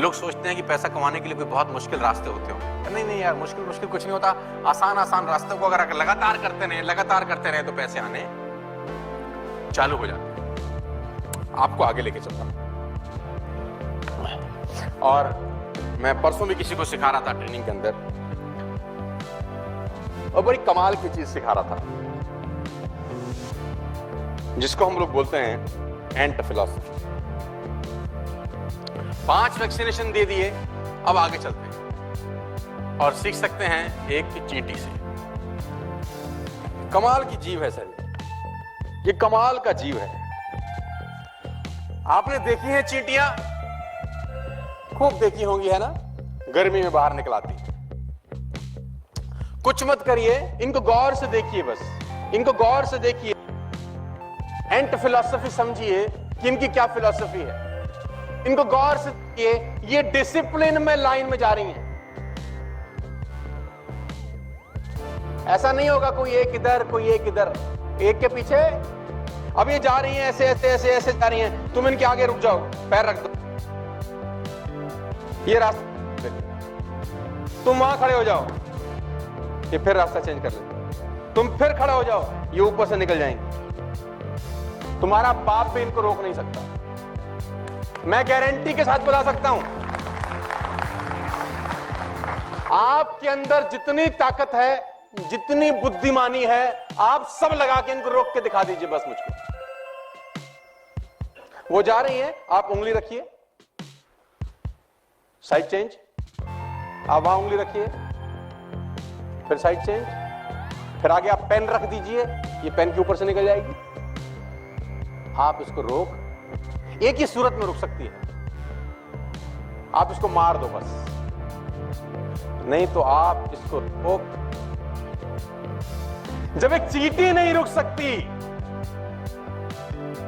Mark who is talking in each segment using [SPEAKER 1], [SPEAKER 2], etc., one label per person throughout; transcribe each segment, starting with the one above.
[SPEAKER 1] लोग सोचते हैं कि पैसा कमाने के लिए कोई बहुत मुश्किल रास्ते होते हो। नहीं नहीं यार, मुश्किल मुश्किल कुछ नहीं होता। आसान आसान रास्तों को अगर लगातार करते रहे तो पैसे आने चालू हो जाते हैं। आपको आगे लेके चलता हूं। और मैं परसों भी किसी को सिखा रहा था ट्रेनिंग के अंदर, और बड़ी कमाल की चीज सिखा रहा था, जिसको हम लोग बोलते हैं एंट फिलॉसफी। 5 वैक्सीनेशन दे दिए, अब आगे चलते हैं और सीख सकते हैं एक चींटी से। कमाल की जीव है सर, ये कमाल का जीव है। आपने देखी है चींटियां, खूब देखी होंगी, है ना, गर्मी में बाहर निकल आती। कुछ मत करिए, इनको गौर से देखिए, बस इनको गौर से देखिए, एंट फिलॉसफी समझिए कि इनकी क्या फिलॉसफी है। इनको गौर से देखिए, ये डिसिप्लिन में लाइन में जा रही हैं। ऐसा नहीं होगा कोई एक इधर कोई एक इधर, एक के पीछे। अब ये जा रही हैं ऐसे ऐसे ऐसे ऐसे जा रही हैं, तुम इनके आगे रुक जाओ, पैर रख दो, ये रास्ता, तुम वहां खड़े हो जाओ, ये फिर रास्ता चेंज कर ले, तुम फिर खड़ा हो जाओ, ये ऊपर से निकल जाएंगे। तुम्हारा बाप भी इनको रोक नहीं सकता, मैं गारंटी के साथ बता सकता हूं। आपके अंदर जितनी ताकत है, जितनी बुद्धिमानी है, आप सब लगा के इनको रोक के दिखा दीजिए बस मुझको। वो जा रही हैं, आप उंगली रखिए, साइड चेंज, आप वहां उंगली रखिए, फिर साइड चेंज, फिर आगे आप पेन रख दीजिए, ये पेन के ऊपर से निकल जाएगी। आप इसको रोक, एक ही सूरत में रुक सकती है, आप इसको मार दो बस, नहीं तो आप इसको रोक। जब एक चींटी नहीं रुक सकती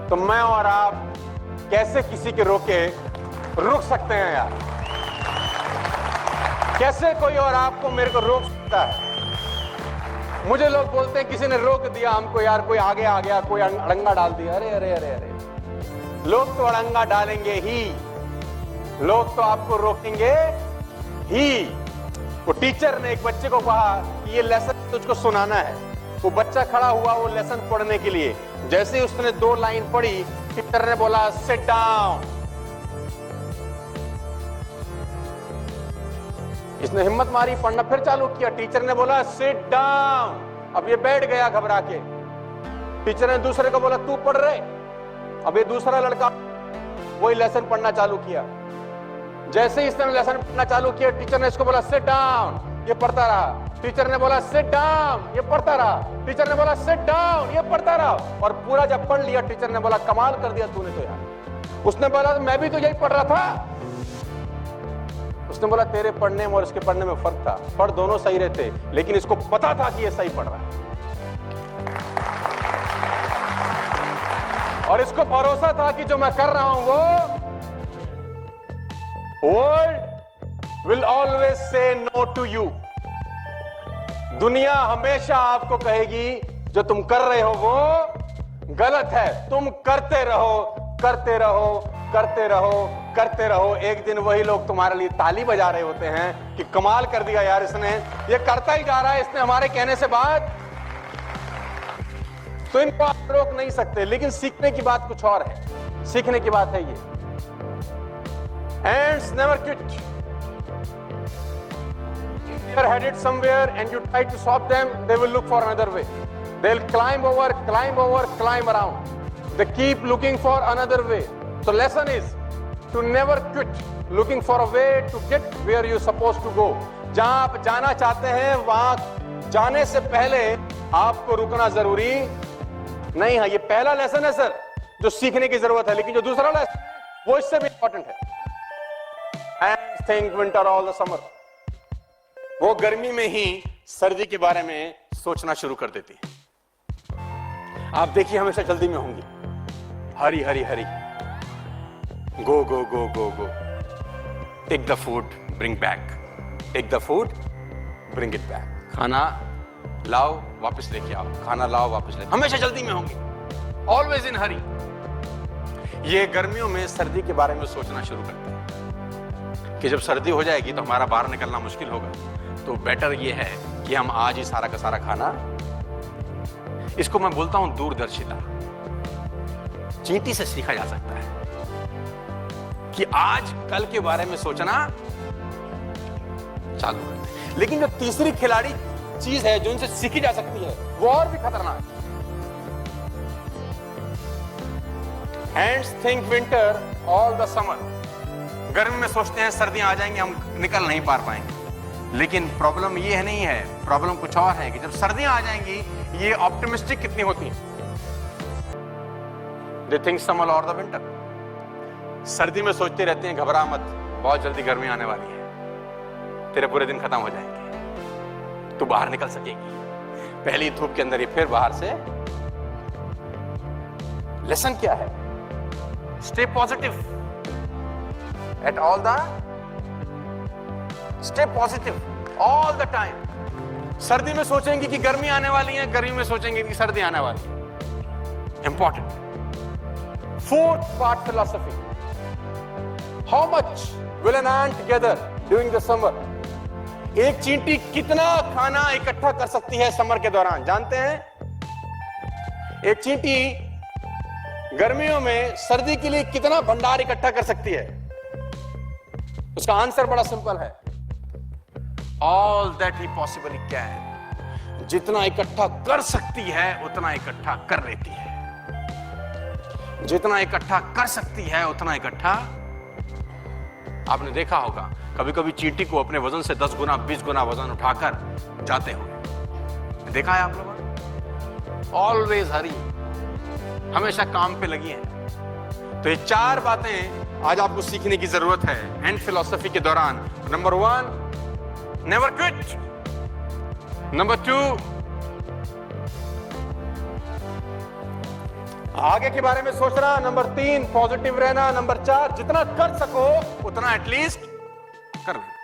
[SPEAKER 1] तो मैं और आप कैसे किसी के रोके रुक सकते हैं यार? कैसे कोई और आपको मेरे को रोक सकता है? मुझे लोग बोलते हैं किसी ने रोक दिया हमको यार, कोई आगे आ गया, कोई अड़ंगा डाल दिया। अरे अरे अरे अरे, लोग तो अड़ंगा डालेंगे ही, लोग तो आपको रोकेंगे ही। वो टीचर ने एक बच्चे को कहा कि ये लेसन तुझको सुनाना है। वो बच्चा खड़ा हुआ वो लेसन पढ़ने के लिए, जैसे ही उसने 2 लाइन पढ़ी, टीचर ने बोला सिट डाउन। इसने हिम्मत मारी, पढ़ना फिर चालू किया, टीचर ने बोला सिट डाउन। अब ये बैठ गया घबरा के। टीचर ने दूसरे को बोला तू पढ़ रहे। अब ये दूसरा लड़का वही लेसन पढ़ना चालू किया। जैसे ही इसने लेसन पढ़ना चालू किया, टीचर ने इसको बोला सिट डाउन, ये पढ़ता रहा। टीचर ने बोला सिट डाउन, ये पढ़ता रहा। टीचर ने बोला सिट डाउन, ये पढ़ता रहा। और पूरा जब पढ़ लिया, टीचर ने बोला कमाल कर दिया तूने तो यार। उसने बोला मैं भी तो यही पढ़ रहा था। उसने बोला तेरे पढ़ने में और इसके पढ़ने में फर्क था, पढ़ दोनों सही रहते, लेकिन इसको पता था कि ये सही पढ़ रहा है, और इसको भरोसा था कि जो मैं कर रहा हूं वो world will always say no to you. दुनिया हमेशा आपको कहेगी जो तुम कर रहे हो वो गलत है। तुम करते रहो, करते रहो, करते रहो, करते रहो। एक दिन वही लोग तुम्हारे लिए ताली बजा रहे होते हैं कि कमाल कर दिया यार इसने, ये करता ही जा रहा है, इसने हमारे कहने से बात। तो इनको आप रोक नहीं सकते, लेकिन सीखने की बात कुछ और है। सीखने की बात है ये, ants never quit. If they are headed somewhere and you try to stop them, they will look for another way. They'll climb over, climb over, climb around. They keep looking for another way. So lesson is to never quit looking for a way to get where you're supposed to go. जहां आप जाना चाहते हैं वहां जाने से पहले आपको रुकना जरूरी नहीं है। ये पहला लेसन है सर जो सीखने की जरूरत है, लेकिन जो दूसरा लेसन वो इससे भी इंपॉर्टेंट है। And think winter all the summer. वो गर्मी में ही सर्दी के बारे में सोचना शुरू कर देती है। आप देखिए हमेशा जल्दी में होंगी, hurry hurry hurry, go go go go go, take the food bring back, take the food bring it back. खाना लाओ वापस लेके आओ, खाना लाओ वापस लेके, हमेशा जल्दी में होंगी, ऑलवेज इन हरी। ये गर्मियों में सर्दी के बारे में सोचना शुरू करते हैं।
[SPEAKER 2] कि जब सर्दी हो जाएगी तो हमारा बाहर निकलना मुश्किल होगा, तो बेटर ये है कि हम आज ही सारा का सारा खाना, इसको मैं बोलता हूं दूरदर्शिता। चींटी से सीखा जा सकता है कि आज कल के बारे में सोचना चालू कर दें। लेकिन जो तीसरी खिलाड़ी चीज है जो इनसे सीखी जा सकती है, वो और भी खतरनाक है। Ants think winter all the summer. गर्मी में सोचते हैं सर्दियां आ जाएंगी, हम निकल नहीं पाएंगे। लेकिन प्रॉब्लम ये नहीं है, प्रॉब्लम कुछ और है कि जब सर्दियां आ जाएंगी, ये ऑप्टिमिस्टिक कितनी होती हैं। They think summer or the winter. सर्दी में सोचते रहते हैं घबरा मत, बहुत जल्दी गर्मी आने वाली है, तेरे पूरे दिन खत्म हो जाएंगे, तू बाहर निकल सकेगी। पहली धूप के अंदर ही फिर बाहर से। लेसन क्या है? Stay positive at all the, stay positive all the time. सर्दी में सोचेंगे कि गर्मी आने वाली है, गर्मी में सोचेंगे कि सर्दी आने वाली है। Important. Fourth part philosophy. How much will an ant gather during the summer? एक चींटी कितना खाना इकट्ठा कर सकती है समर के दौरान, जानते हैं? एक चींटी गर्मियों में सर्दी के लिए कितना भंडार इकट्ठा कर सकती है? उसका आंसर बड़ा सिंपल है, all that he possibly can. जितना इकट्ठा कर सकती है उतना इकट्ठा कर लेती है, जितना इकट्ठा कर सकती है उतना इकट्ठा। आपने देखा होगा कभी कभी चींटी को अपने वजन से 10 गुना 20 गुना वजन उठाकर जाते हुए देखा है आप लोगों ने। ऑलवेज हरी, हमेशा काम पे लगी हैं। तो ये 4 बातें आज आपको सीखने की जरूरत है एंड फिलॉसफी के दौरान। Number 1, never quit. नंबर 2, आगे के बारे में सोचना। नंबर 3, पॉजिटिव रहना। नंबर 4, जितना कर सको उतना एटलीस्ट कर लेना।